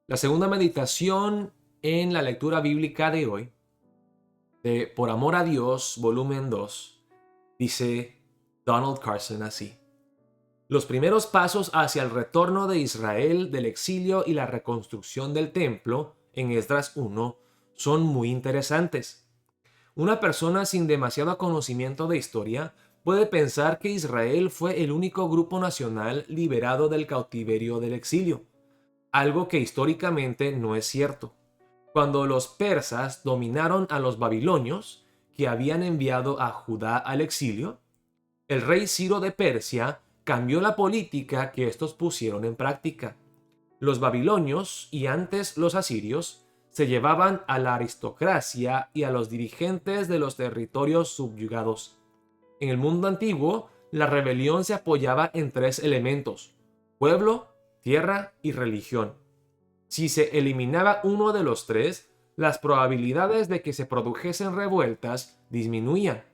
La segunda meditación en la lectura bíblica de hoy, de Por amor a Dios, volumen 2, dice Donald Carson así. Los primeros pasos hacia el retorno de Israel del exilio y la reconstrucción del templo en Esdras 1 son muy interesantes. Una persona sin demasiado conocimiento de historia puede pensar que Israel fue el único grupo nacional liberado del cautiverio del exilio, algo que históricamente no es cierto. Cuando los persas dominaron a los babilonios, que habían enviado a Judá al exilio, el rey Ciro de Persia cambió la política que estos pusieron en práctica. Los babilonios y antes los asirios se llevaban a la aristocracia y a los dirigentes de los territorios subyugados. En el mundo antiguo, la rebelión se apoyaba en tres elementos: pueblo, tierra y religión. Si se eliminaba uno de los tres, las probabilidades de que se produjesen revueltas disminuían.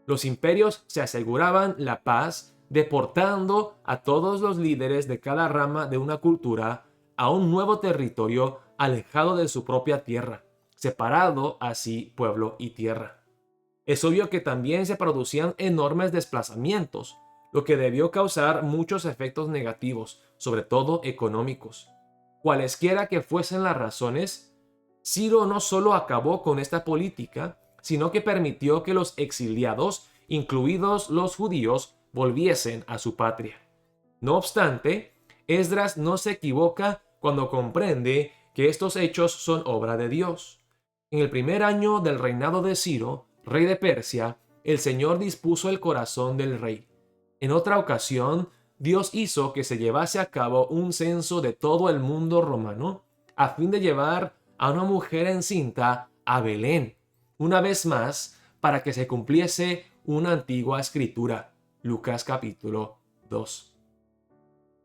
Los imperios se aseguraban la paz deportando a todos los líderes de cada rama de una cultura a un nuevo territorio alejado de su propia tierra, separado así pueblo y tierra. Es obvio que también se producían enormes desplazamientos, lo que debió causar muchos efectos negativos, sobre todo económicos. Cualesquiera que fuesen las razones, Ciro no solo acabó con esta política, sino que permitió que los exiliados, incluidos los judíos, volviesen a su patria. No obstante, Esdras no se equivoca cuando comprende que estos hechos son obra de Dios. En el primer año del reinado de Ciro, rey de Persia, el Señor dispuso el corazón del rey. En otra ocasión, Dios hizo que se llevase a cabo un censo de todo el mundo romano a fin de llevar a una mujer encinta a Belén, una vez más, para que se cumpliese una antigua escritura. Lucas capítulo 2.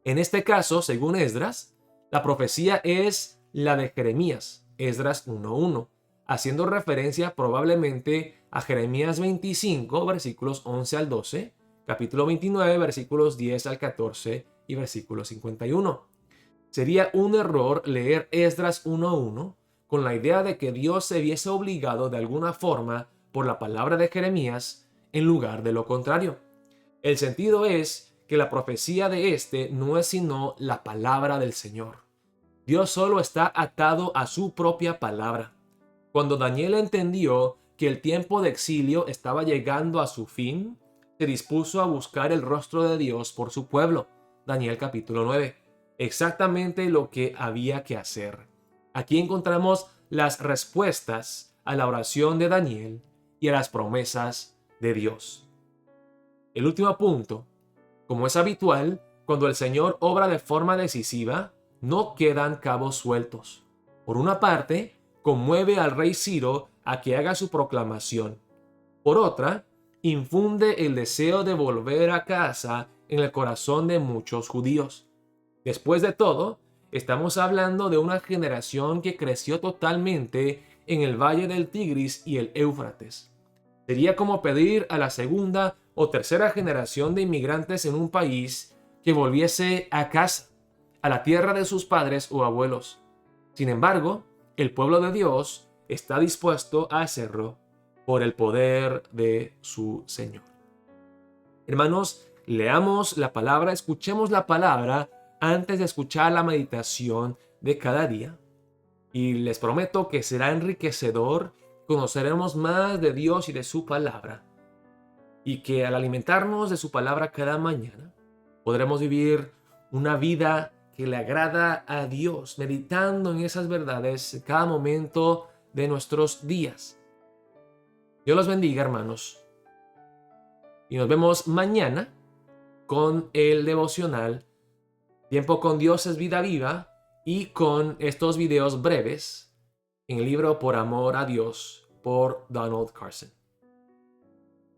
En este caso, según Esdras, la profecía es la de Jeremías, Esdras 1:1, haciendo referencia probablemente a Jeremías 25, versículos 11 al 12, capítulo 29, versículos 10 al 14 y versículo 51. Sería un error leer Esdras 1:1 con la idea de que Dios se viese obligado de alguna forma por la palabra de Jeremías en lugar de lo contrario. El sentido es que la profecía de este no es sino la palabra del Señor. Dios solo está atado a su propia palabra. Cuando Daniel entendió que el tiempo de exilio estaba llegando a su fin, se dispuso a buscar el rostro de Dios por su pueblo. Daniel capítulo 9. Exactamente lo que había que hacer. Aquí encontramos las respuestas a la oración de Daniel y a las promesas de Dios. El último punto: como es habitual, cuando el Señor obra de forma decisiva, no quedan cabos sueltos. Por una parte, conmueve al rey Ciro a que haga su proclamación. Por otra, infunde el deseo de volver a casa en el corazón de muchos judíos. Después de todo, estamos hablando de una generación que creció totalmente en el valle del Tigris y el Éufrates. Sería como pedir a la segunda o tercera generación de inmigrantes en un país que volviese a casa, a la tierra de sus padres o abuelos. Sin embargo, el pueblo de Dios está dispuesto a hacerlo por el poder de su Señor. Hermanos, leamos la palabra, escuchemos la palabra antes de escuchar la meditación de cada día. Y les prometo que será enriquecedor, conoceremos más de Dios y de su palabra. Y que al alimentarnos de su palabra cada mañana, podremos vivir una vida que le agrada a Dios, meditando en esas verdades en cada momento de nuestros días. Dios los bendiga, hermanos. Y nos vemos mañana con el devocional Tiempo con Dios es vida viva y con estos videos breves en el libro Por amor a Dios por Donald Carson.